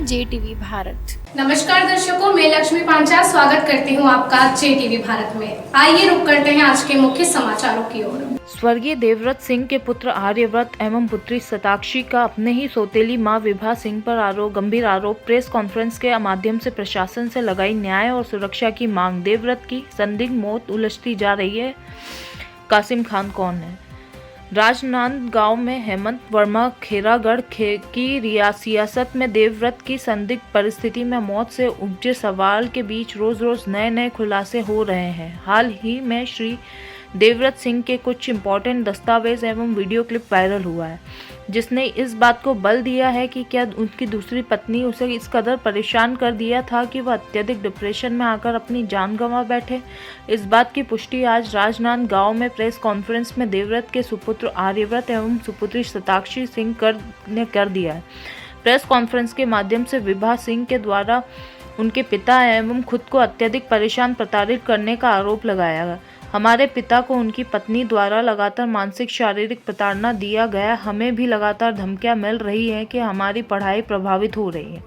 JTV Bharat. नमस्कार दर्शकों, मैं लक्ष्मी पांचाल स्वागत करती हूं आपका JTV भारत में। आइए रुक करते हैं आज के मुख्य समाचारों की ओर। स्वर्गीय देवव्रत सिंह के पुत्र आर्यव्रत एवं पुत्री शताक्षी का अपने ही सौतेली मां विभा सिंह पर गंभीर आरोप। प्रेस कॉन्फ्रेंस के माध्यम से प्रशासन से लगाई न्याय और सुरक्षा की मांग। देवव्रत की संदिग्ध मौत उलझती जा रही है। कासिम खान कौन है? राजनांदगांव में हेमंत वर्मा खेरागढ़ की सियासत में देवव्रत की संदिग्ध परिस्थिति में मौत से उपजे सवाल के बीच रोज रोज नए खुलासे हो रहे हैं। हाल ही में श्री देवव्रत सिंह के कुछ इम्पोर्टेंट दस्तावेज एवं वीडियो क्लिप वायरल हुआ है, जिसने इस बात को बल दिया है कि क्या उनकी दूसरी पत्नी उसे इस कदर परेशान कर दिया था कि वह अत्यधिक डिप्रेशन में आकर अपनी जान गंवा बैठे। इस बात की पुष्टि आज राजनांदगांव में प्रेस कॉन्फ्रेंस में देवव्रत के सुपुत्र आर्यव्रत एवं सुपुत्री शताक्षी सिंह ने कर दिया है। प्रेस कॉन्फ्रेंस के माध्यम से विभा सिंह के द्वारा उनके पिता एवं खुद को अत्यधिक परेशान प्रताड़ित करने का आरोप लगाया गया। हमारे पिता को उनकी पत्नी द्वारा लगातार मानसिक शारीरिक प्रताड़ना दिया गया। हमें भी लगातार धमकियां मिल रही हैं कि हमारी पढ़ाई प्रभावित हो रही है,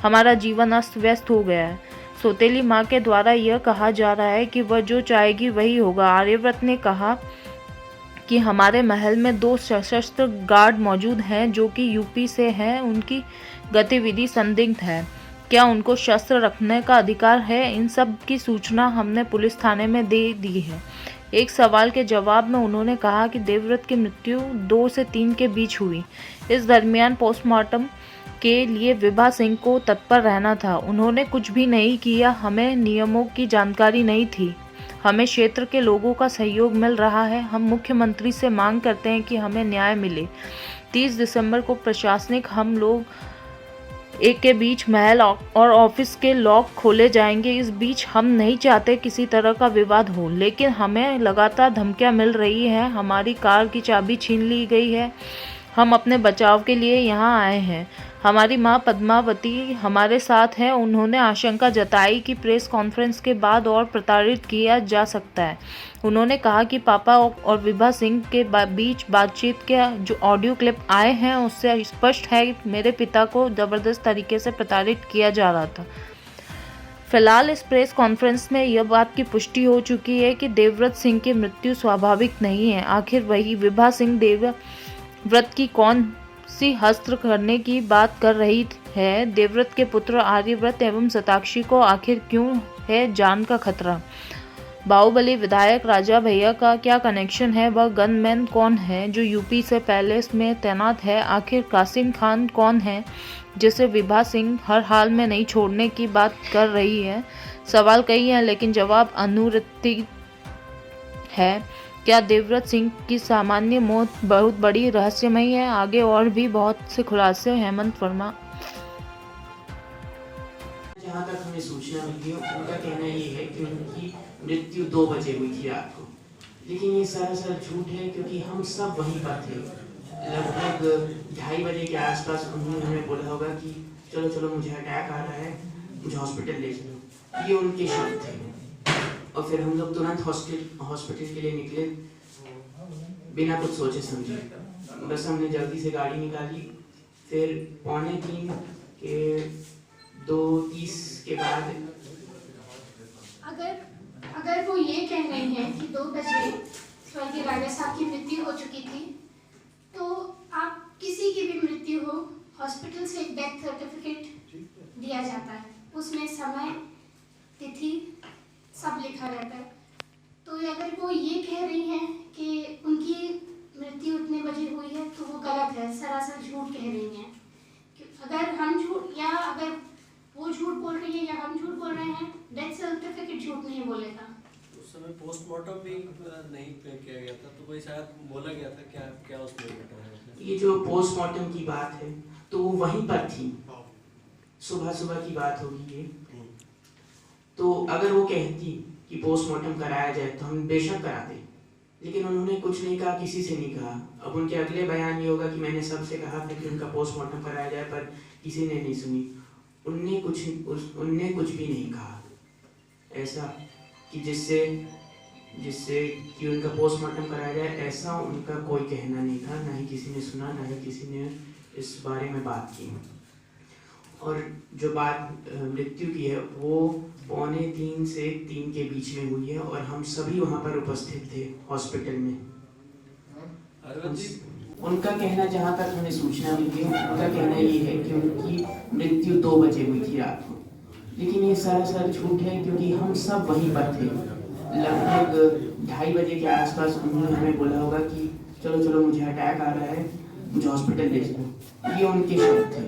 हमारा जीवन अस्त व्यस्त हो गया है। सौतेली मां के द्वारा यह कहा जा रहा है कि वह जो चाहेगी वही होगा। आर्यव्रत ने कहा कि हमारे महल में 2 सशस्त्र गार्ड मौजूद हैं जो कि यूपी से हैं। उनकी गतिविधि संदिग्ध है। क्या उनको शस्त्र रखने का अधिकार है? इन सब की सूचना हमने पुलिस थाने में दे दी है। एक सवाल के जवाब में उन्होंने कहा कि देवव्रत की मृत्यु 2 से 3 के बीच हुई। इस दरमियान पोस्टमार्टम के लिए विभा सिंह को तत्पर रहना था। उन्होंने कुछ भी नहीं किया। हमें नियमों की जानकारी नहीं थी। हमें क्षेत्र के लोगों का सहयोग मिल रहा है। हम मुख्यमंत्री से मांग करते हैं कि हमें न्याय मिले। 30 दिसंबर को प्रशासनिक हम लोग एक के बीच महल और ऑफिस के लॉक खोले जाएंगे। इस बीच हम नहीं चाहते किसी तरह का विवाद हो, लेकिन हमें लगातार धमकियां मिल रही हैं। हमारी कार की चाबी छीन ली गई है। हम अपने बचाव के लिए यहां आए हैं। हमारी मां पद्मावती हमारे साथ है। उन्होंने आशंका जताई कि प्रेस कॉन्फ्रेंस के बाद और प्रताड़ित किया जा सकता है। उन्होंने कहा कि पापा और विभा सिंह के बीच बातचीत के जो ऑडियो क्लिप आए हैं उससे स्पष्ट है कि मेरे पिता को जबरदस्त तरीके से प्रताड़ित किया जा रहा था। फिलहाल इस प्रेस कॉन्फ्रेंस में यह बात की पुष्टि हो चुकी है कि देवव्रत सिंह की मृत्यु स्वाभाविक नहीं है। आखिर वही विभा सिंह देवव्रत की कौन सी हस्त्र करने की बात कर रही है? देवव्रत के पुत्र आर्यव्रत एवं शताक्षी को आखिर क्यों है जान का खतरा? बाहुबली विधायक राजा भैया का क्या कनेक्शन है? वह गनमैन कौन है जो यूपी से पैलेस में तैनात है? आखिर कासिम खान कौन है जिसे विभा सिंह हर हाल में नहीं छोड़ने की बात कर रही है? सवाल कई हैं, लेकिन जवाब अनुत्तरित है। क्या देवव्रत सिंह की सामान्य मौत बहुत बड़ी रहस्यमयी है? आगे और भी बहुत से खुलासे। हेमंत वर्मा। जहाँ तक हमें सूचना मिली है, उनका कहना ये है कि उनकी मृत्यु 2 बजे हुई थी रात को, लेकिन ये सरासर झूठ है क्योंकि हम सब वहीं पर थे। लगभग 2:30 बजे के आसपास उन्होंने हमें बोला होगा कि चलो चलो मुझे अटैक आ रहा है, मुझे हॉस्पिटल ले चलो। ये उनके शब्द थे और फिर हम लोग तुरंत हॉस्पिटल के लिए निकले बिना कुछ सोचे समझे। बस हमने जल्दी से गाड़ी निकाली। फिर 2:45 के 2:30 के बाद अगर वो ये कह रहे हैं कि 2 बजे स्वर्गीय राजा साहब की मृत्यु हो चुकी थी, तो आप किसी की भी मृत्यु हो, हॉस्पिटल से एक डेथ सर्टिफिकेट दिया जाता है, उसमें समय तिथि सब लिखा रहता है। तो अगर वो ये कह रही हैं कि उनकी मृत्यु उतने बजे हुई है तो वो गलत है, सरासर झूठ कह रही हैं। अगर हम झूठ या अगर वो झूठ बोल रही है या हम झूठ बोल रहे हैं, डेथ सर्टिफिकेट झूठ नहीं बोलेगा। उस समय पोस्टमार्टम भी नहीं किया गया था, तो वही शायद बोला गया था। क्या उसमें घटा है? ये जो पोस्टमार्टम की बात है तो वो वहीं पर थी। सुबह की बात होगी ये। तो अगर वो कहती कि पोस्टमार्टम कराया जाए तो हम बेशक कराते, लेकिन उन्होंने कुछ नहीं कहा, किसी से नहीं कहा। अब उनके अगले बयान ये होगा कि मैंने सबसे कहा था कि उनका पोस्टमार्टम कराया जाए, पर किसी ने नहीं सुनी। उनने कुछ भी नहीं कहा ऐसा कि जिससे कि उनका पोस्टमार्टम कराया जाए, ऐसा उनका कोई कहना नहीं था। ना ही किसी ने सुना, ना ही किसी ने इस बारे में बात की। और जो बात मृत्यु की है वो 2:45 से 3 के बीच में हुई है और हम सभी वहाँ पर उपस्थित थे हॉस्पिटल में। अरविंद जी, उनका कहना, जहाँ तक हमें सूचना मिली है, उनका कहना ये है कि उनकी मृत्यु 2 बजे हुई थी रात को, लेकिन ये सरासर झूठ है क्योंकि हम सब वहीं पर थे। लगभग 2:30 बजे के आसपास उन्होंने हमें बोला होगा कि चलो चलो मुझे अटैक आ रहा है, मुझे हॉस्पिटल ले चलो, ये उनके शब्द थे।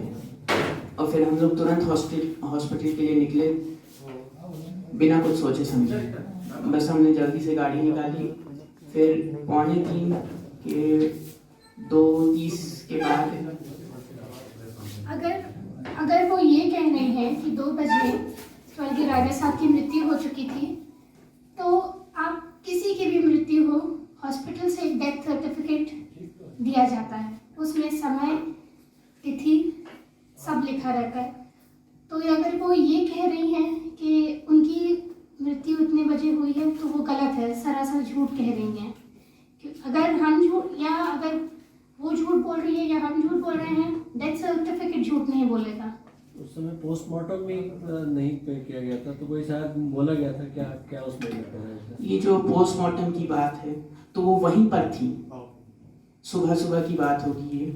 और फिर हम लोग तुरंत हॉस्पिटल के लिए निकले बिना कुछ सोचे समझे। बस हमने जल्दी से गाड़ी निकाली, फिर 2:45 के 2:30 के बाद अगर वो ये कह रहे हैं कि 2 बजे स्वर्गीय राजा साहब की मृत्यु हो चुकी थी, तो आप किसी की भी मृत्यु हो हॉस्पिटल से एक डेथ सर्टिफिकेट दिया जाता है, उसमें समय तिथि सब लिखा रहता है। तो अगर वो ये कह रही हैं कि उनकी मृत्यु इतने बजे हुई है तो वो गलत है, सरासर झूठ कह रही हैं। अगर हम झूठ या अगर वो झूठ बोल रही है या हम झूठ बोल रहे हैं, डेथ सर्टिफिकेट झूठ नहीं बोलेगा। उस समय पोस्टमार्टम भी नहीं पे किया गया था, तो कोई शायद बोला गया था क्या क्या उसमें मैटर है? ये जो पोस्टमार्टम की बात है तो वो वहीं पर थी, सुबह सुबह की बात होगी ये।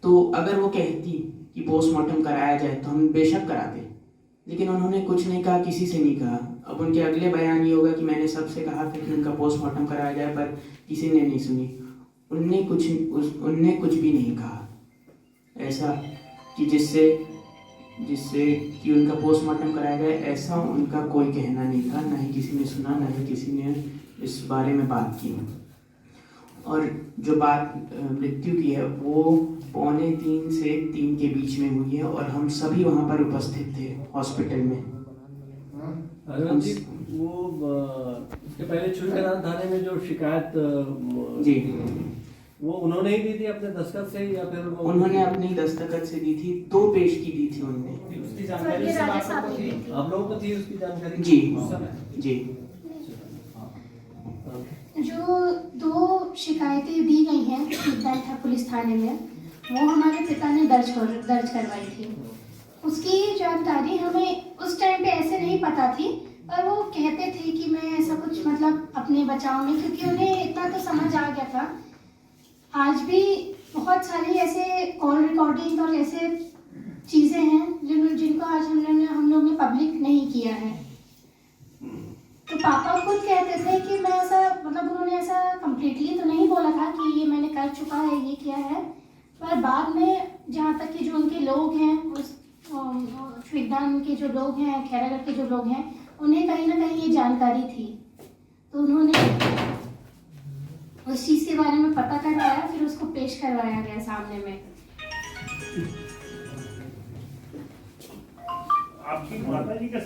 तो अगर वो कहती कि पोस्टमार्टम कराया जाए तो हम बेशक कराते, लेकिन उन्होंने कुछ नहीं कहा, किसी से नहीं कहा। अब उनके अगले बयान ये होगा कि मैंने सबसे कहा था कि उनका पोस्टमार्टम कराया जाए पर किसी ने नहीं सुनी। उनने कुछ भी नहीं कहा ऐसा कि जिससे कि उनका पोस्टमार्टम कराया जाए, ऐसा उनका कोई कहना नहीं था। ना ही किसी ने सुना, ना ही किसी ने इस बारे में बात की। और जो बात मृत्यु की है वो 2:45 से 3 के बीच में हुई है और हम सभी वहाँ पर उपस्थित थे हॉस्पिटल में। अरविंद जी, वो इसके पहले छुरीकरान थाने में जो शिकायत जी, वो उन्होंने ही दी थी अपने दस्तखत से या फिर उन्होंने अपनी दस्तखत से दी थी, 2 पेज की दी थी उन्होंने। उसकी जानकारी स्वर्गीय राजा साहब ने दी थी। आप लोगों को थी उसकी जानकारी? जी उस समय? जी। जो 2 शिकायतें दी गई हैं था पुलिस थाने में, वो हमारे पिता ने दर्ज करवाई थी। उसकी जानकारी हमें उस टाइम पे ऐसे नहीं पता थी, पर वो कहते थे कि मैं ऐसा कुछ मतलब अपने बचाव में, क्योंकि उन्हें इतना तो समझ आ गया था। आज भी बहुत सारी ऐसे कॉल रिकॉर्डिंग और ऐसे चीज़ें हैं जिनको आज हम लोग ने पब्लिक नहीं किया है। तो पापा खुद कहते थे कि मैं ऐसा मतलब उन्होंने ऐसा कम्प्लीटली तो नहीं बोला था कि ये मैंने कर चुका है, ये किया है, पर बाद में जहाँ तक कि जो उनके लोग हैं, उस श्रीदान के जो लोग हैं, खैरागढ़ के जो लोग हैं, उन्हें कहीं ना कहीं ये जानकारी थी, तो उन्होंने उस चीज़ के बारे में पता करवाया, फिर उसको पेश करवाया गया सामने में। आपकी माता जी के